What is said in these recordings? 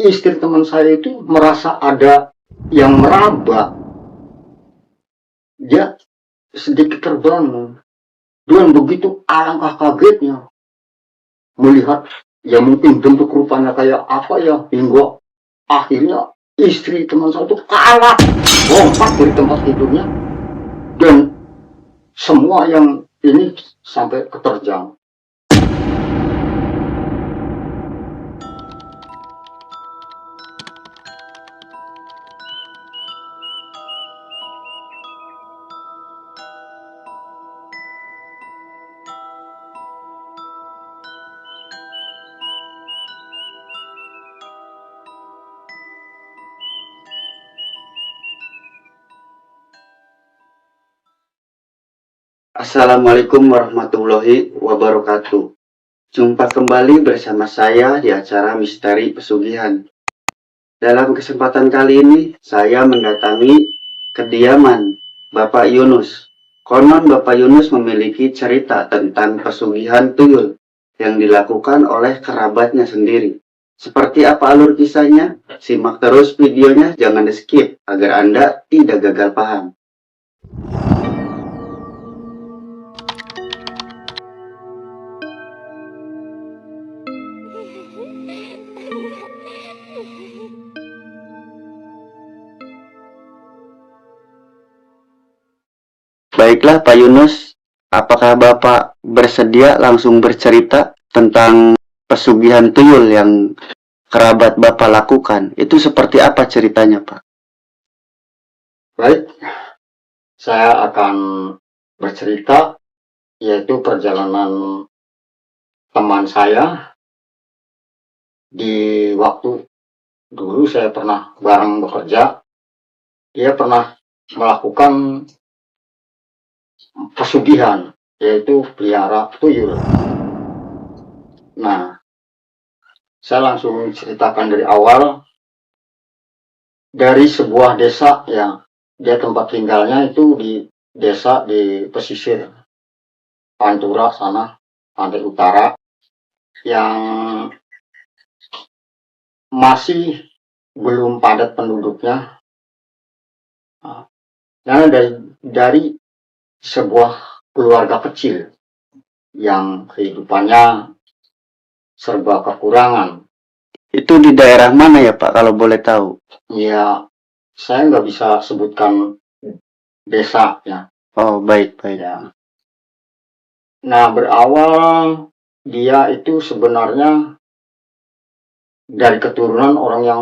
istri teman saya itu merasa ada yang meraba. Dia sedikit terbangun. Dan begitu alangkah kagetnya melihat ya mungkin bentuk rupanya kayak apa ya, hingga akhirnya istri teman saya itu kalah, lompat dari tempat tidurnya, dan semua yang ini sampai keterjang. Assalamualaikum warahmatullahi wabarakatuh. Jumpa kembali bersama saya di acara Misteri Pesugihan. Dalam kesempatan kali ini, saya mendatangi kediaman Bapak Yunus. Konon Bapak Yunus memiliki cerita tentang pesugihan tuyul yang dilakukan oleh kerabatnya sendiri. Seperti apa alur kisahnya? Simak terus videonya, jangan di skip agar Anda tidak gagal paham. Baiklah Pak Yunus, apakah Bapak bersedia langsung bercerita tentang pesugihan tuyul yang kerabat Bapak lakukan? Itu seperti apa ceritanya, Pak? Baik, saya akan bercerita, yaitu perjalanan teman saya di waktu dulu saya pernah bareng bekerja. Dia pernah melakukan pesugihan, yaitu pelihara tuyul. Nah, saya langsung ceritakan dari awal. Dari sebuah desa yang dia tempat tinggalnya itu di desa di pesisir Pantura sana, pantai utara, yang masih belum padat penduduknya. Nah, dari sebuah keluarga kecil yang kehidupannya serba kekurangan. Itu di daerah mana ya Pak, kalau boleh tahu? Ya, saya nggak bisa sebutkan desa ya. Oh, baik-baik. Ya. Nah, berawal dia itu sebenarnya dari keturunan orang yang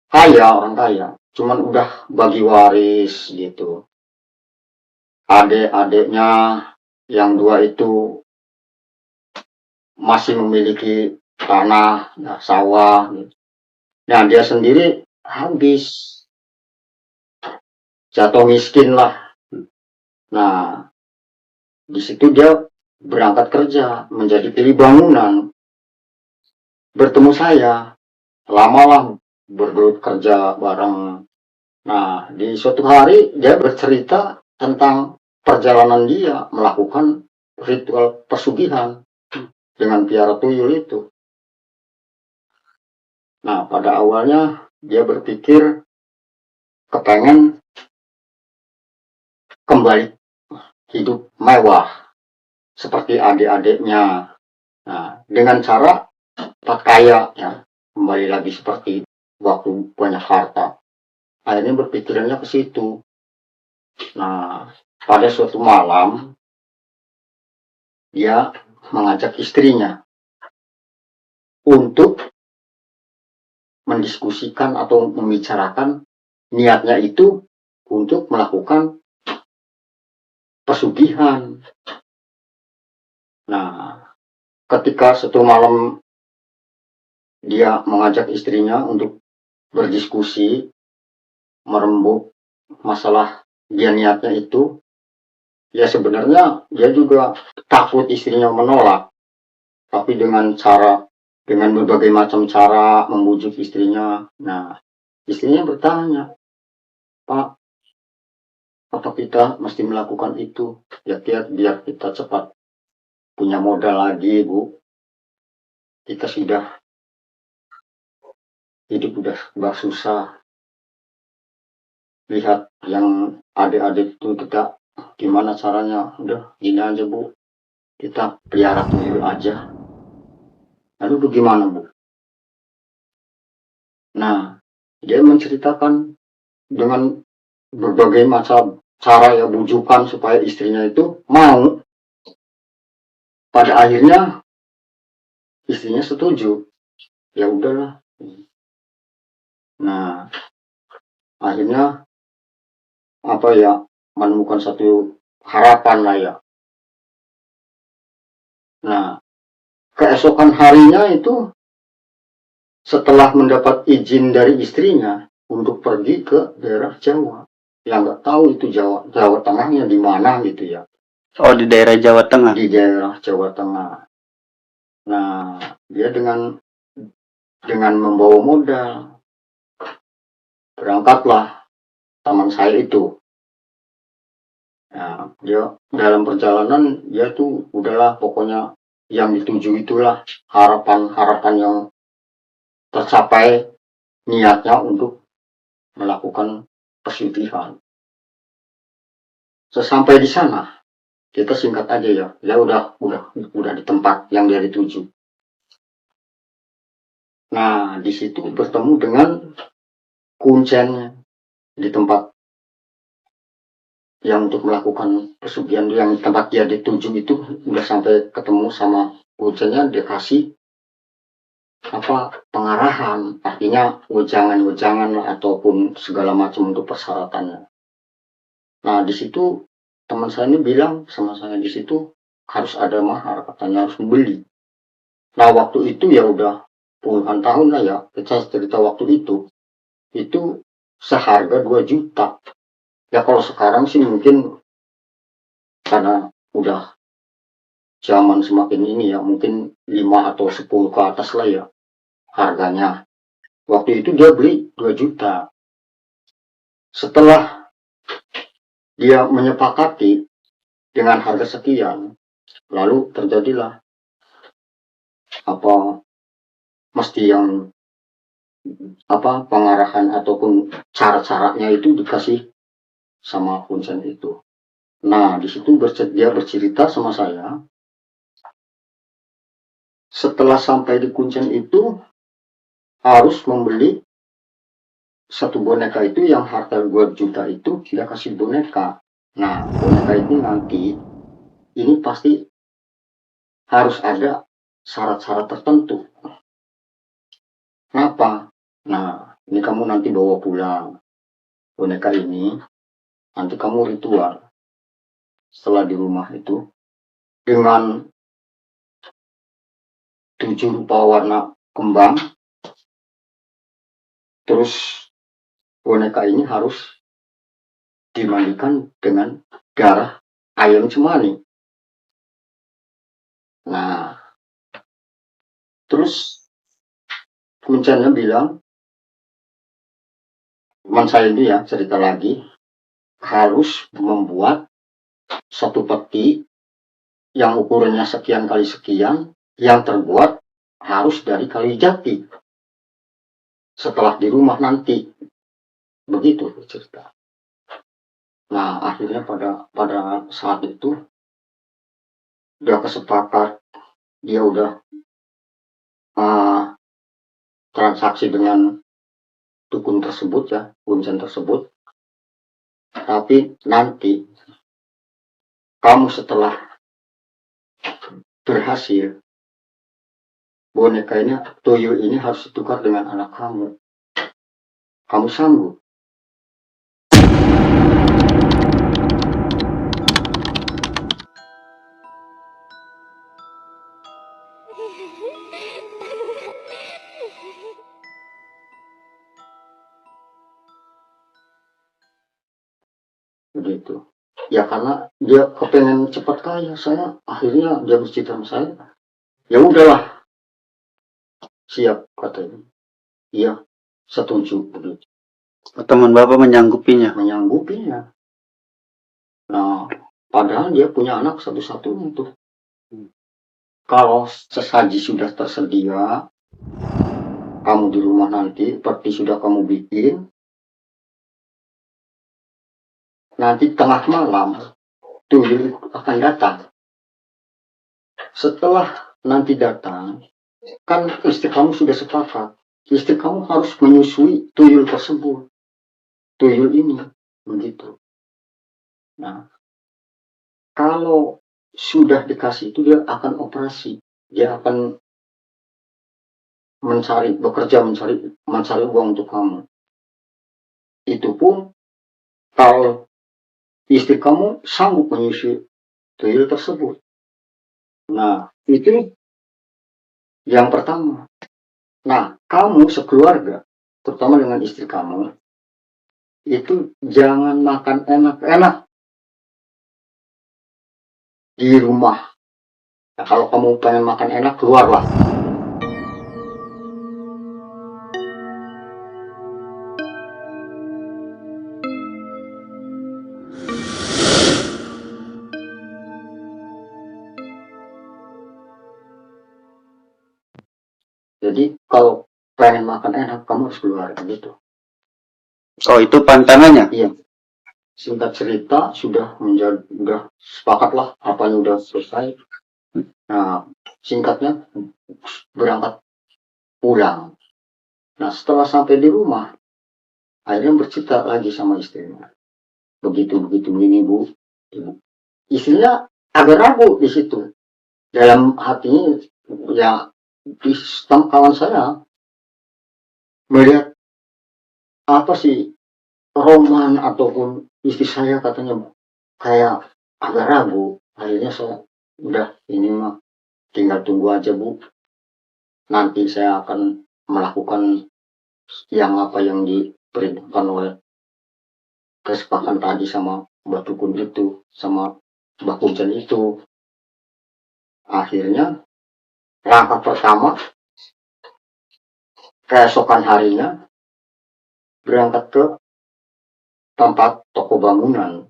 kaya, orang kaya. Cuman udah bagi waris gitu. Adik-adiknya yang dua itu masih memiliki tanah, ya, sawah. Gitu. Nah, dia sendiri habis, jatuh miskin lah. Nah, di situ dia berangkat kerja, menjadi pilih bangunan. Bertemu saya, lamalah bergelut kerja bareng. Nah, di suatu hari dia bercerita tentang perjalanan dia melakukan ritual pesugihan dengan piara tuyul itu. Nah, pada awalnya dia berpikir kepengen kembali hidup mewah seperti adik-adiknya. Nah, dengan cara cepat kaya ya, kembali lagi seperti waktu banyak harta. Akhirnya berpikirannya ke situ. Nah, pada suatu malam dia mengajak istrinya untuk mendiskusikan atau membicarakan niatnya itu untuk melakukan pesugihan. Nah, ketika satu malam dia mengajak istrinya untuk berdiskusi, merembuk masalah dia niatnya itu, ya sebenarnya dia juga takut istrinya menolak, tapi dengan berbagai macam cara membujuk istrinya. Nah, istrinya bertanya, Pak, apa kita mesti melakukan itu? Ya biar kita cepat punya modal lagi, Bu. Kita sudah hidup udah susah. Lihat yang adik-adik itu kita gimana caranya, udah gini aja Bu, kita pelihara tuyul aja. Lalu bagaimana Bu? Nah, dia menceritakan dengan berbagai macam cara ya, bujukan supaya istrinya itu mau. Pada akhirnya istrinya setuju. Ya udahlah. Nah, akhirnya apa ya, menemukan satu harapan lah ya. Nah, keesokan harinya itu setelah mendapat izin dari istrinya untuk pergi ke daerah Jawa, yang nggak tahu itu Jawa Tengahnya di mana gitu ya. Oh, di daerah Jawa Tengah. Di daerah Jawa Tengah. Nah, dia dengan membawa modal, berangkatlah teman saya itu. Nah, dia dalam perjalanan dia tuh udahlah, pokoknya yang dituju itulah harapan-harapan yang tercapai, niatnya untuk melakukan pesugihan. Sesampai di sana, kita singkat aja ya, ya udah di tempat yang dia dituju. Nah, di situ bertemu dengan kuncennya di tempat yang untuk melakukan pesugihan, yang tempat dia dituju itu udah sampai ketemu sama kuncennya, dia kasih apa pengarahan, artinya wejangan ataupun segala macam untuk persyaratannya. Nah, di situ teman saya ini bilang sama saya, di situ harus ada mahar, katanya harus membeli. Nah, waktu itu ya udah puluhan tahun lah ya, kita cerita waktu itu seharga 2 juta. Ya kalau sekarang sih mungkin karena udah zaman semakin ini ya, mungkin 5 atau 10 ke atas lah ya harganya. Waktu itu dia beli 2 juta. Setelah dia menyepakati dengan harga sekian, lalu terjadilah apa, mesti yang apa pengarahan ataupun cara-caranya itu dikasih sama kuncen itu. Nah, di situ dia bercerita sama saya, setelah sampai di kuncen itu harus membeli satu boneka itu yang harga 2 juta itu, dia kasih boneka. Nah, boneka itu nanti ini pasti harus ada syarat-syarat tertentu. Kenapa? Nah, ini kamu nanti bawa pulang boneka ini, nanti kamu ritual setelah di rumah itu dengan 7 rupa warna kembang. Terus boneka ini harus dimandikan dengan darah ayam cemani. Nah, terus kuncennya bilang, teman saya ini ya cerita lagi, harus membuat satu peti yang ukurannya sekian kali sekian, yang terbuat harus dari kayu jati. Setelah di rumah nanti, begitu cerita. Nah, akhirnya pada saat itu udah kesepakat, dia udah transaksi dengan dukun tersebut ya, kuncen tersebut. Tapi nanti kamu setelah berhasil, boneka ini, tuyul ini harus ditukar dengan anak kamu. Kamu sanggup? Begitu. Ya karena dia kepengen cepat kaya, saya akhirnya dia bercerita sama saya. Ya udahlah, siap katanya. Iya, setuju begitu. Teman Bapak menyanggupinya. Menyanggupinya. Nah, padahal dia punya anak satu-satunya tuh. Kalau sesaji sudah tersedia, kamu di rumah nanti, seperti sudah kamu bikin, nanti tengah malam, tuyul akan datang. Setelah nanti datang, kan istri kamu sudah sepakat. Istri kamu harus menyusui tuyul tersebut. Tuyul ini, begitu. Nah, kalau sudah dikasih itu dia akan operasi. Dia akan mencari uang untuk kamu. Itu pun kalau istri kamu sanggup menyusui tuyul tersebut. Nah, itu yang pertama. Nah, kamu sekeluarga, terutama dengan istri kamu, itu jangan makan enak-enak di rumah. Nah, kalau kamu pengen makan enak, keluarlah. Jadi kalau pengen makan enak, kamu harus keluar gitu. Oh, itu pantangannya? Iya. Singkat cerita sudah sepakat lah, apanya udah selesai. Nah, singkatnya berangkat pulang. Nah, setelah sampai di rumah, akhirnya bercerita lagi sama istrinya. Begitu ini bu, ibu. Istrinya agak ragu di situ. Dalam hatinya ya di kawan saya melihat apa sih Roman ataupun istri saya katanya kayak agak ragu. Akhirnya saya udah ini mah tinggal tunggu aja bu. Nanti saya akan melakukan yang apa yang diperintahkan oleh kesepakatan tadi sama Mbak Dukun itu, sama Mbak Kuncen itu. Akhirnya langkah pertama keesokan harinya berangkat ke tempat toko bangunan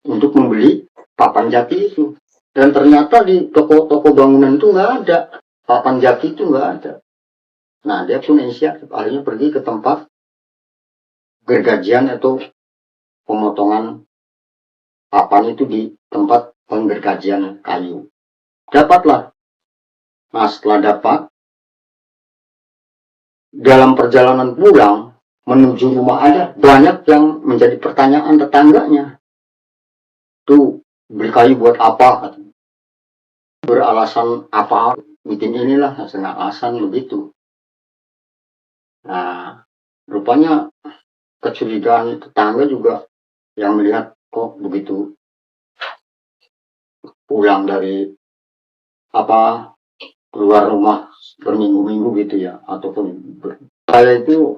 untuk membeli papan jati itu. Dan ternyata di toko-toko bangunan itu nggak ada. Papan jati itu nggak ada. Nah, dia pun inisiatif akhirnya pergi ke tempat gergajian atau pemotongan papan itu di tempat penggergajian kayu. Dapatlah. Nah, setelah dapat, dalam perjalanan pulang menuju rumah aja banyak yang menjadi pertanyaan tetangganya. Tuh, beli kayu buat apa? Beralasan apa? Bikin inilah, dengan alasan begitu. Nah, rupanya kecurigaan tetangga juga yang melihat kok begitu pulang dari apa keluar rumah berminggu-minggu gitu ya, ataupun saya itu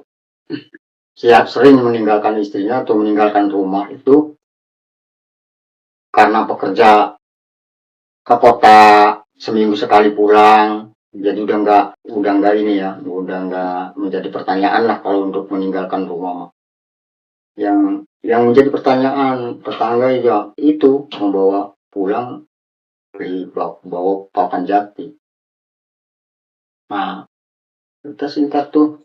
sering meninggalkan istrinya atau meninggalkan rumah itu karena pekerja ke kota seminggu sekali pulang, jadi udah nggak ini ya, udah nggak menjadi pertanyaan lah kalau untuk meninggalkan rumah. Yang menjadi pertanyaan tetangga ya itu membawa pulang bawa papan jati. Nah, kita singkat tuh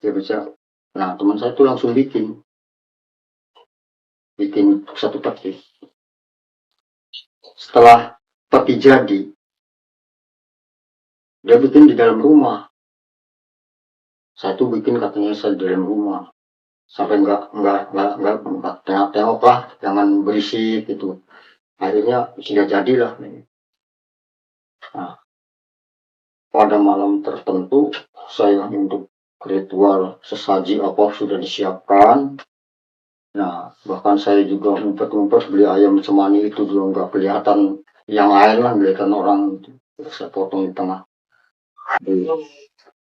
dia bisa. Nah, teman saya tuh langsung bikin satu peti. Setelah peti jadi, dia bikin di dalam rumah. Satu bikin katanya saya di dalam rumah. Sampai nggak tengok lah, jangan berisik gitu. Akhirnya sudah jadilah. Nah, pada malam tertentu saya untuk ritual sesaji apa sudah disiapkan. Nah, bahkan saya juga ngumpet-ngumpet beli ayam cemani itu juga nggak kelihatan yang lain lah, kelihatan orang itu. Saya potong di tengah,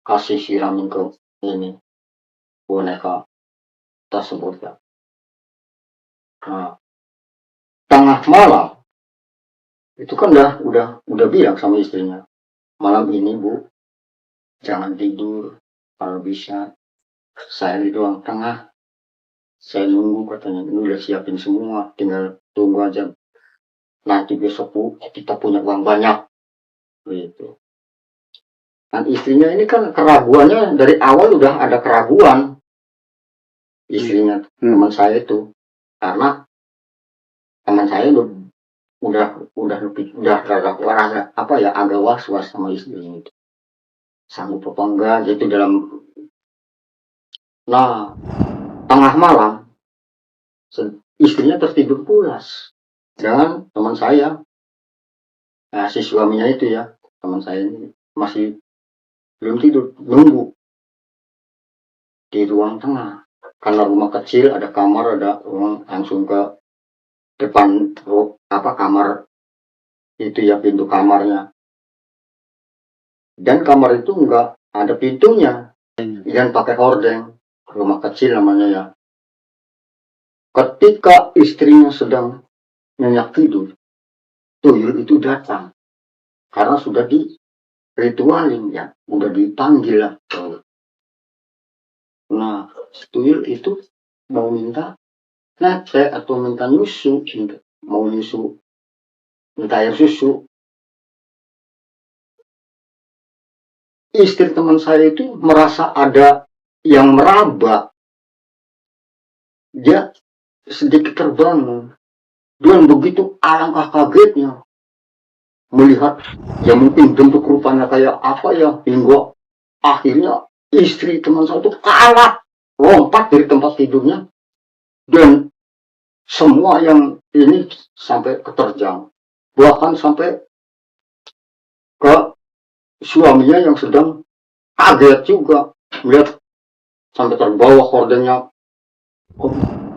kasih siramin ke ini boneka tersebut ya. Nah, tengah malam itu kan udah bilang sama istrinya, malam ini bu jangan tidur, kalau bisa saya di ruang tengah, saya nunggu katanya, ini udah siapin semua, tinggal tunggu aja, nanti besok bu kita punya uang banyak gitu. Dan istrinya ini kan keraguannya dari awal udah ada keraguan istrinya teman saya itu, karena teman saya udah rada apa ya, agak was-was sama istrinya itu, sanggup apa enggak gitu dalam. Nah, tengah malam istrinya tertidur pulas dengan teman saya. Nah, si suaminya itu ya, teman saya ini masih belum tidur, nunggu di ruang tengah. Karena rumah kecil, ada kamar, ada ruang, langsung ke depan kamar itu ya, pintu kamarnya. Dan kamar itu enggak ada pintunya, dan pakai hordeng. Rumah kecil namanya ya. Ketika istrinya sedang nyenyak tidur, tuyul itu datang. Karena sudah diritualin ya, udah dipanggil lah. Nah, tuyul itu mau minta nete atau minta nyusu, mau nyusu, minta air susu. Istri teman saya itu merasa ada yang meraba. Dia sedikit terbangun. Dan begitu alangkah kagetnya melihat ya mungkin bentuk rupanya kayak apa ya, hingga akhirnya istri teman saya itu kalah, lompat dari tempat tidurnya, dan semua yang ini sampai keterjang, bahkan sampai ke suaminya yang sedang kaget juga melihat, sampai terbawa hordengnya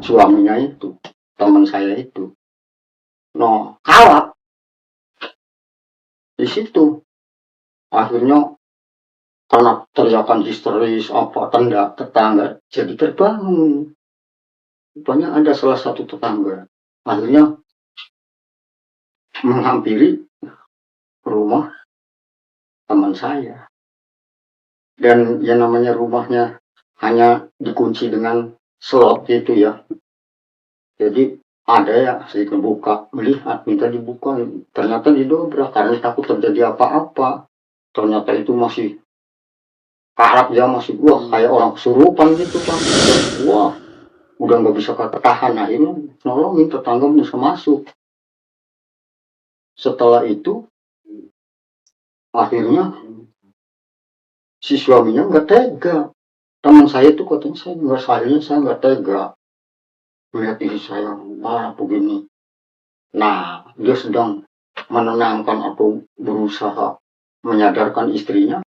suaminya itu, teman saya itu. Nah, kalah di situ. Akhirnya karena teriakan histeris apa tetangga jadi terbangun. Rupanya ada salah satu tetangga akhirnya menghampiri rumah teman saya, dan yang namanya rumahnya hanya dikunci dengan slot gitu ya, jadi ada ya sedikit buka, melihat minta dibuka, ternyata didobrak karena takut terjadi apa-apa. Ternyata itu masih karat, dia masih kayak orang kesurupan gitu kan. Wah, udah nggak bisa ketahan, akhirnya nolongin tetangga bisa masuk. Setelah itu akhirnya si suaminya nggak tega. Teman saya itu katanya, saya nggak tega melihat diri saya begini. Nah, dia sedang menenangkan atau berusaha menyadarkan istrinya.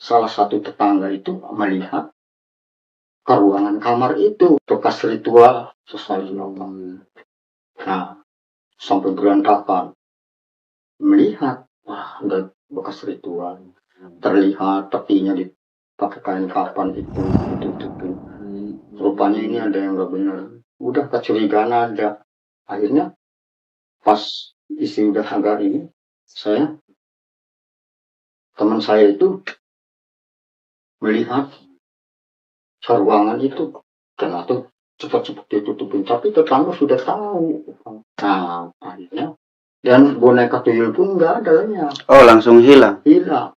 Salah satu tetangga itu melihat ke ruangan kamar itu, bekas ritual sesuatu. Nah, sampai berantakan. Melihat, wah, ada bekas ritual. Terlihat tepinya dipakai kain kapan itu. Rupanya ini ada yang nggak benar. Udah kecurigaan ada. Akhirnya pas istri udah agak ini, teman saya itu melihat ke ruangan itu, ternyata cepat-cepat ditutupin, tapi tetangga sudah tahu. Nah, akhirnya, dan boneka tuyul pun nggak ada ya. Oh, langsung hilang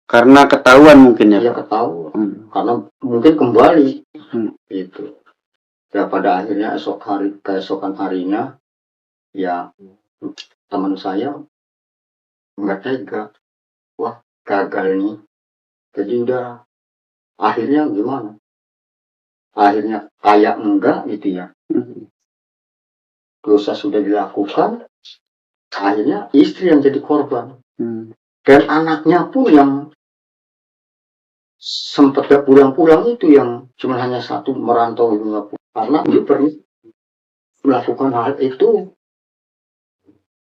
karena ketahuan mungkin ya. Iya, ketahuan karena mungkin kembali itu ya. Pada akhirnya keesokan harinya ya, teman saya nggak tega, wah gagal nih. Jadi udah, akhirnya gimana, akhirnya kayak enggak gitu ya, dosa sudah dilakukan, akhirnya istri yang jadi korban. Dan anaknya pun yang sempat gak pulang-pulang itu, yang cuma hanya satu merantau itu nggak pulang, karena dia perlu melakukan hal itu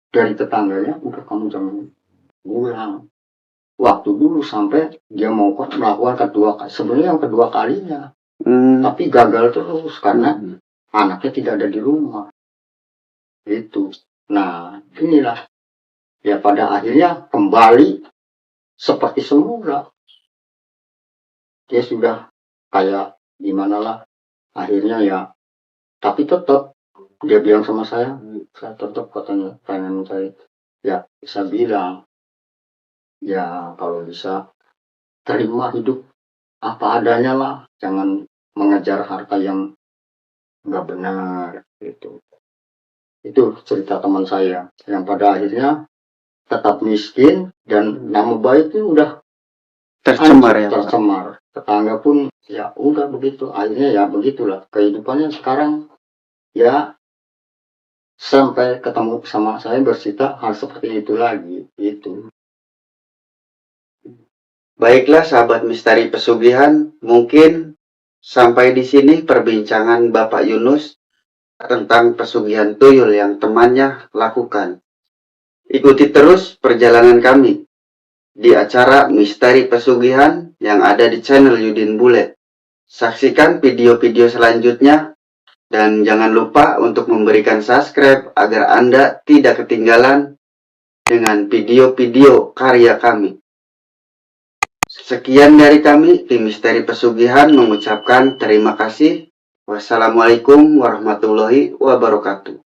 dari tetangganya, udah kamu jangan pulang. Waktu dulu sampai dia mau melakukan kedua kali, sebenarnya yang kedua kalinya, tapi gagal terus karena anaknya tidak ada di rumah itu. Nah, inilah ya, pada akhirnya kembali seperti semula. Dia sudah kayak gimana lah, akhirnya ya, tapi tetap dia bilang sama saya tetap katanya pengen saya, ya saya bilang ya kalau bisa terima hidup apa adanya lah, jangan mengejar harta yang nggak benar gitu. Itu cerita teman saya yang pada akhirnya tetap miskin dan nama baiknya udah Tercemar hancur, ya Pak. tercemar. Tetangga pun ya udah begitu, akhirnya ya begitulah kehidupannya sekarang. Ya sampai ketemu sama saya bercerita hal seperti itu lagi itu. Baiklah sahabat misteri pesugihan, mungkin sampai di sini perbincangan Bapak Yunus tentang pesugihan tuyul yang temannya lakukan. Ikuti terus perjalanan kami di acara misteri pesugihan yang ada di channel Yudin Bule. Saksikan video-video selanjutnya dan jangan lupa untuk memberikan subscribe agar Anda tidak ketinggalan dengan video-video karya kami. Sekian dari kami, tim Misteri Pesugihan mengucapkan terima kasih. Wassalamualaikum warahmatullahi wabarakatuh.